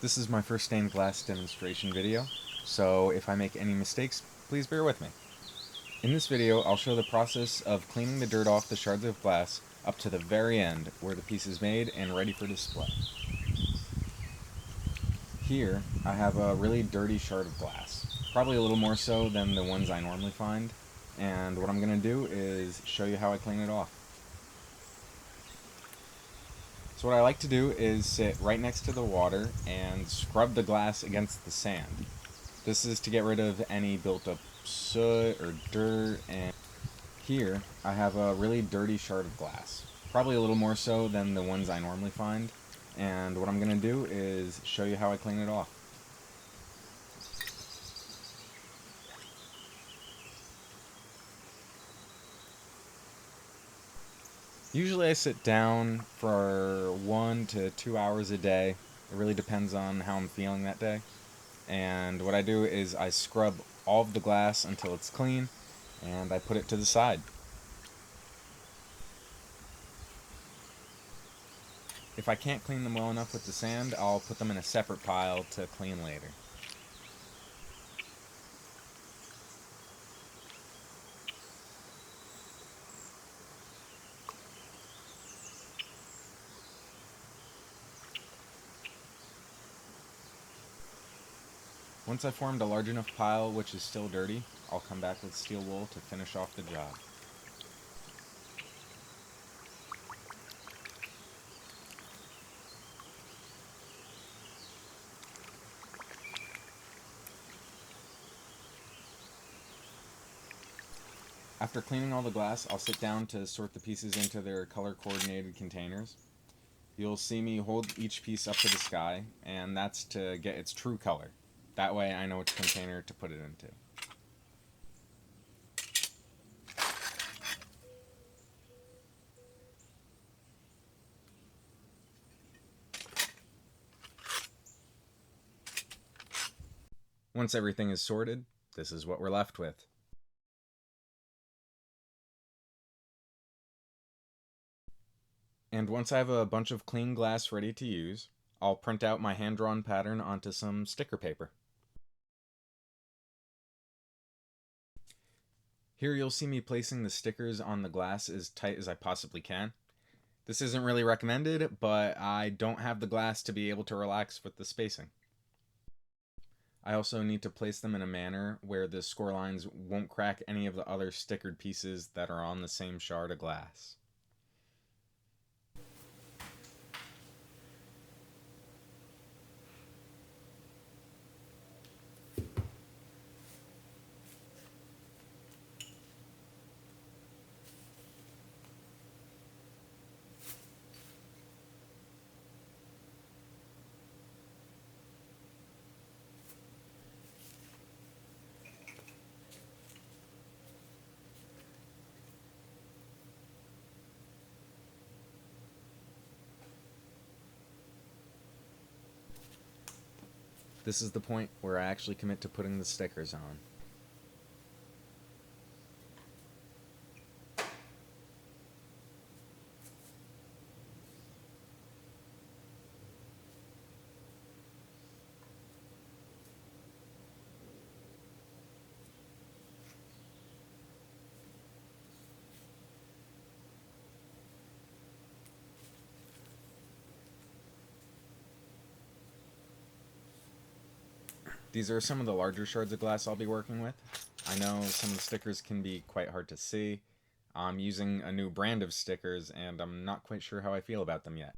This is my first stained glass demonstration video, so if I make any mistakes, please bear with me. In this video, I'll show the process of cleaning the dirt off the shards of glass up to the very end, where the piece is made and ready for display. Here, I have a really dirty shard of glass, probably a little more so than the ones I normally find, and what I'm going to do is show you how I clean it off. So what I like to do is sit right next to the water and scrub the glass against the sand. This is to get rid of any built up soot or dirt, and here I have a really dirty shard of glass, probably a little more so than the ones I normally find, and what I'm going to do is show you how I clean it off. Usually I sit down for 1 to 2 hours a day. It really depends on how I'm feeling that day. And what I do is I scrub all of the glass until it's clean, and I put it to the side. If I can't clean them well enough with the sand, I'll put them in a separate pile to clean later. Once I've formed a large enough pile which is still dirty, I'll come back with steel wool to finish off the job. After cleaning all the glass, I'll sit down to sort the pieces into their color-coordinated containers. You'll see me hold each piece up to the sky, and that's to get its true color. That way I know which container to put it into. Once everything is sorted, this is what we're left with. And once I have a bunch of clean glass ready to use, I'll print out my hand-drawn pattern onto some sticker paper. Here you'll see me placing the stickers on the glass as tight as I possibly can. This isn't really recommended, but I don't have the glass to be able to relax with the spacing. I also need to place them in a manner where the score lines won't crack any of the other stickered pieces that are on the same shard of glass. This is the point where I actually commit to putting the stickers on. These are some of the larger shards of glass I'll be working with. I know some of the stickers can be quite hard to see. I'm using a new brand of stickers, and I'm not quite sure how I feel about them yet.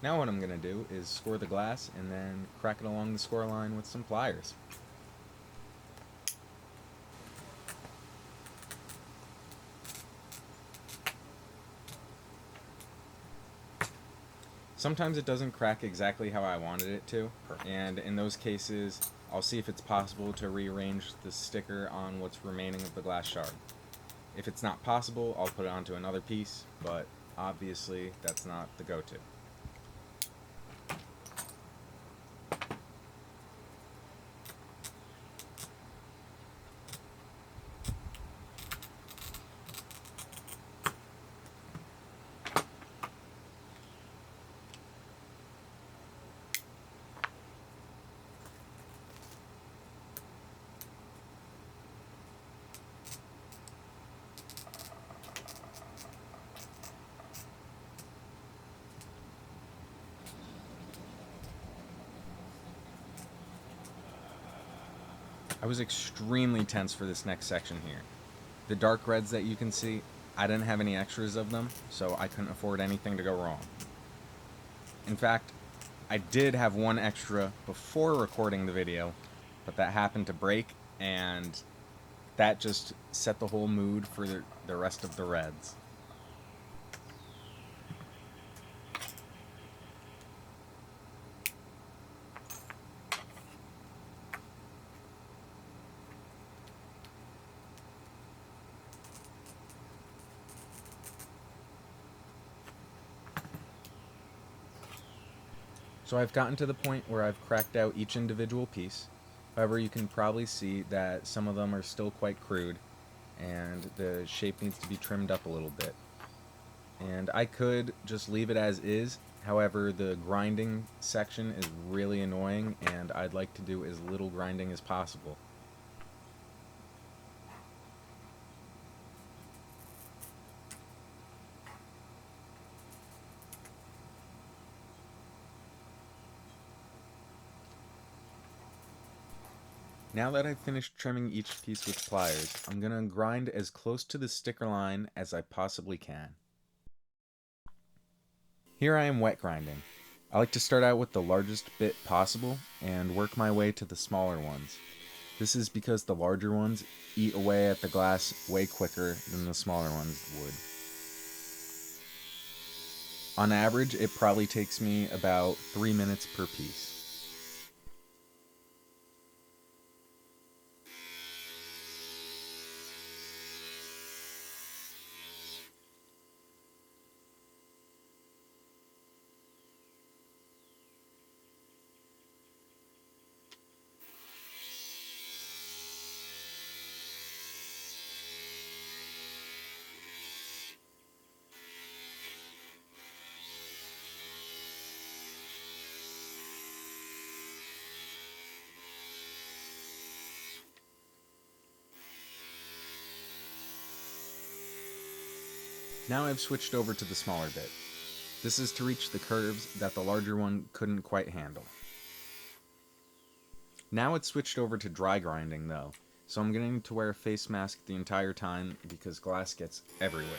Now what I'm going to do is score the glass and then crack it along the score line with some pliers. Sometimes it doesn't crack exactly how I wanted it to, and in those cases, I'll see if it's possible to rearrange the sticker on what's remaining of the glass shard. If it's not possible, I'll put it onto another piece, but obviously that's not the go-to. I was extremely tense for this next section here. The dark reds that you can see, I didn't have any extras of them, so I couldn't afford anything to go wrong. In fact, I did have one extra before recording the video, but that happened to break, and that just set the whole mood for the rest of the reds. So I've gotten to the point where I've cracked out each individual piece. However, you can probably see that some of them are still quite crude, and the shape needs to be trimmed up a little bit. And I could just leave it as is, however, the grinding section is really annoying, and I'd like to do as little grinding as possible. Now that I've finished trimming each piece with pliers, I'm going to grind as close to the sticker line as I possibly can. Here I am wet grinding. I like to start out with the largest bit possible and work my way to the smaller ones. This is because the larger ones eat away at the glass way quicker than the smaller ones would. On average, it probably takes me about 3 minutes per piece. Now I've switched over to the smaller bit. This is to reach the curves that the larger one couldn't quite handle. Now it's switched over to dry grinding though, so I'm going to need to wear a face mask the entire time because glass gets everywhere.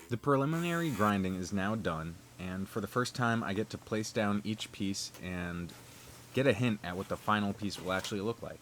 The preliminary grinding is now done, and for the first time I get to place down each piece and get a hint at what the final piece will actually look like.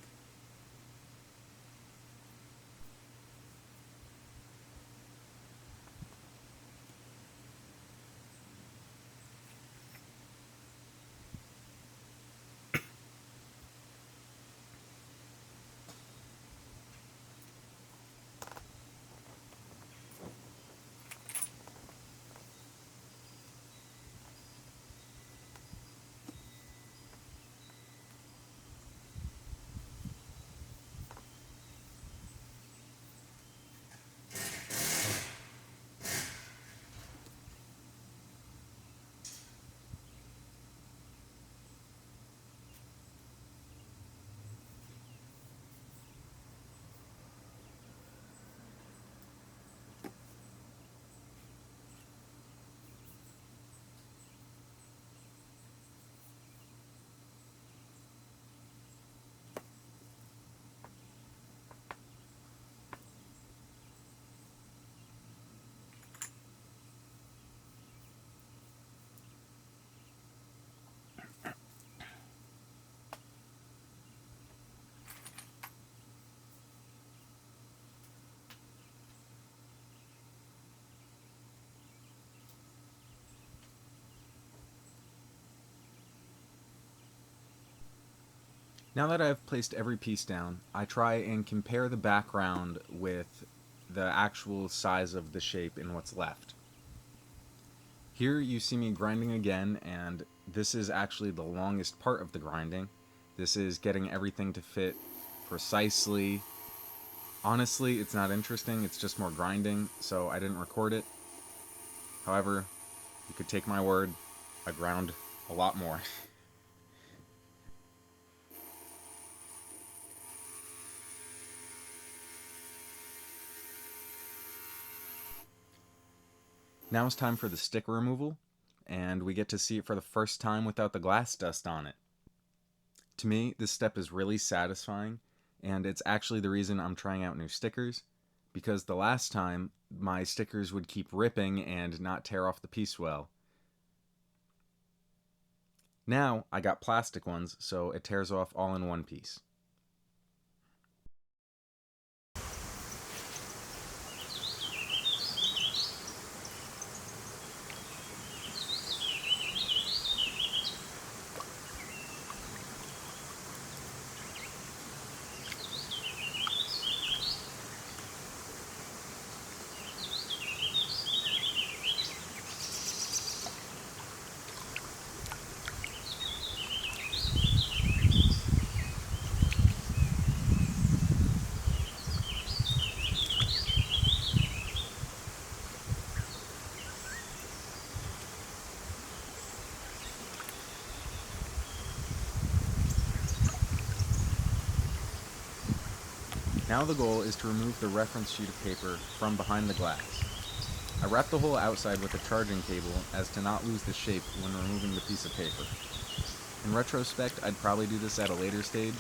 Now that I've placed every piece down, I try and compare the background with the actual size of the shape in what's left. Here you see me grinding again, and this is actually the longest part of the grinding. This is getting everything to fit precisely. Honestly, it's not interesting, it's just more grinding, so I didn't record it. However, you could take my word, I ground a lot more. Now it's time for the sticker removal, and we get to see it for the first time without the glass dust on it. To me, this step is really satisfying, and it's actually the reason I'm trying out new stickers, because the last time, my stickers would keep ripping and not tear off the piece well. Now, I got plastic ones, so it tears off all in one piece. Now the goal is to remove the reference sheet of paper from behind the glass. I wrap the whole outside with a charging cable as to not lose the shape when removing the piece of paper. In retrospect, I'd probably do this at a later stage,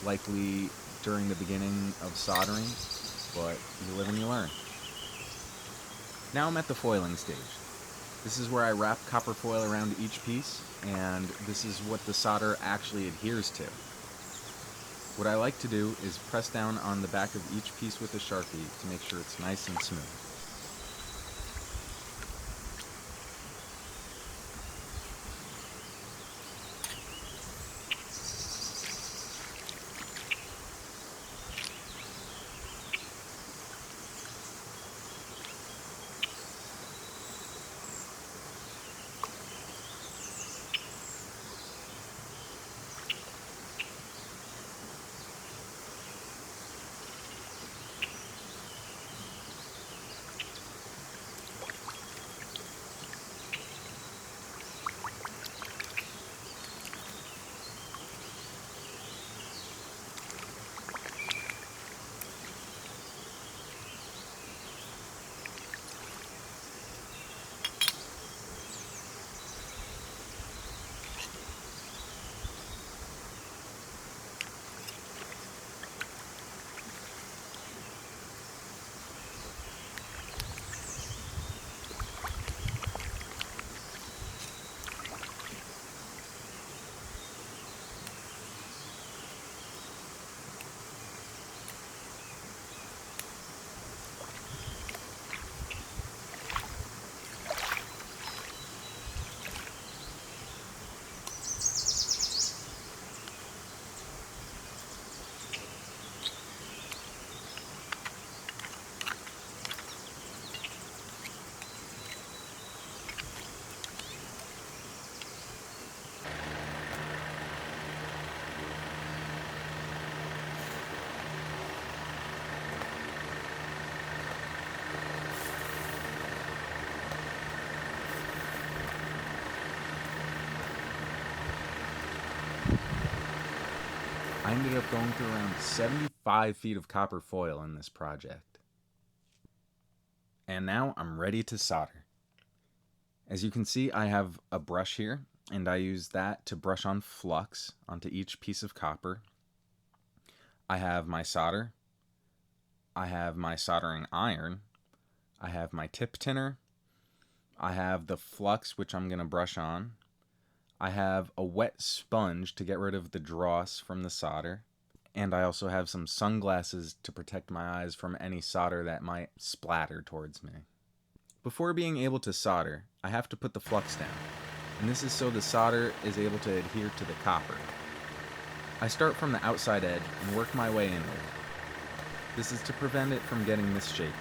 likely during the beginning of soldering, but you live and you learn. Now I'm at the foiling stage. This is where I wrap copper foil around each piece, and this is what the solder actually adheres to. What I like to do is press down on the back of each piece with a Sharpie to make sure it's nice and smooth. I ended up going through around 75 feet of copper foil in this project. And now I'm ready to solder. As you can see, I have a brush here, and I use that to brush on flux onto each piece of copper. I have my solder. I have my soldering iron. I have my tip tinner. I have the flux, which I'm going to brush on. I have a wet sponge to get rid of the dross from the solder. And I also have some sunglasses to protect my eyes from any solder that might splatter towards me. Before being able to solder, I have to put the flux down. And this is so the solder is able to adhere to the copper. I start from the outside edge and work my way inward. This is to prevent it from getting misshapen.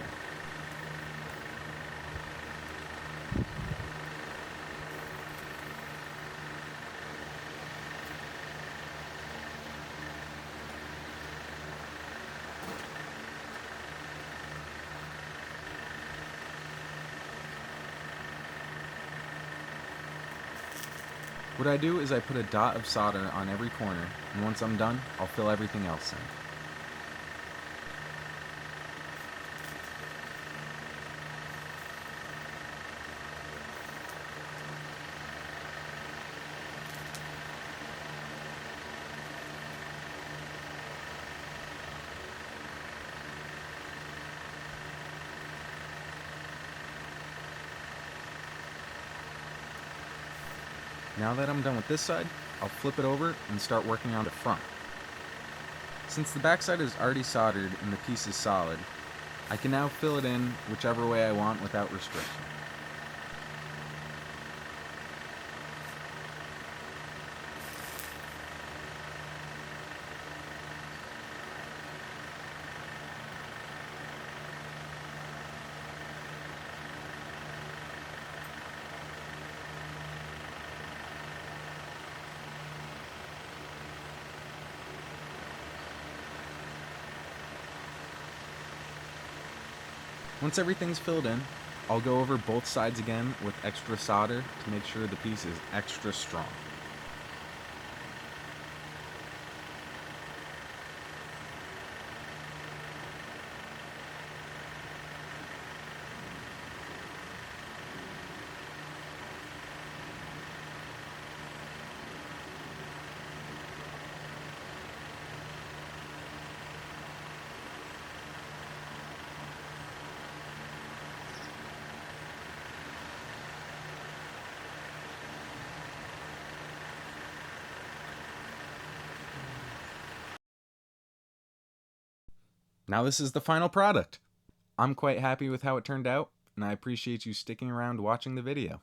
What I do is I put a dot of solder on every corner, and once I'm done, I'll fill everything else in. Now that I'm done with this side, I'll flip it over and start working on the front. Since the backside is already soldered and the piece is solid, I can now fill it in whichever way I want without restriction. Once everything's filled in, I'll go over both sides again with extra solder to make sure the piece is extra strong. Now this is the final product. I'm quite happy with how it turned out, and I appreciate you sticking around watching the video.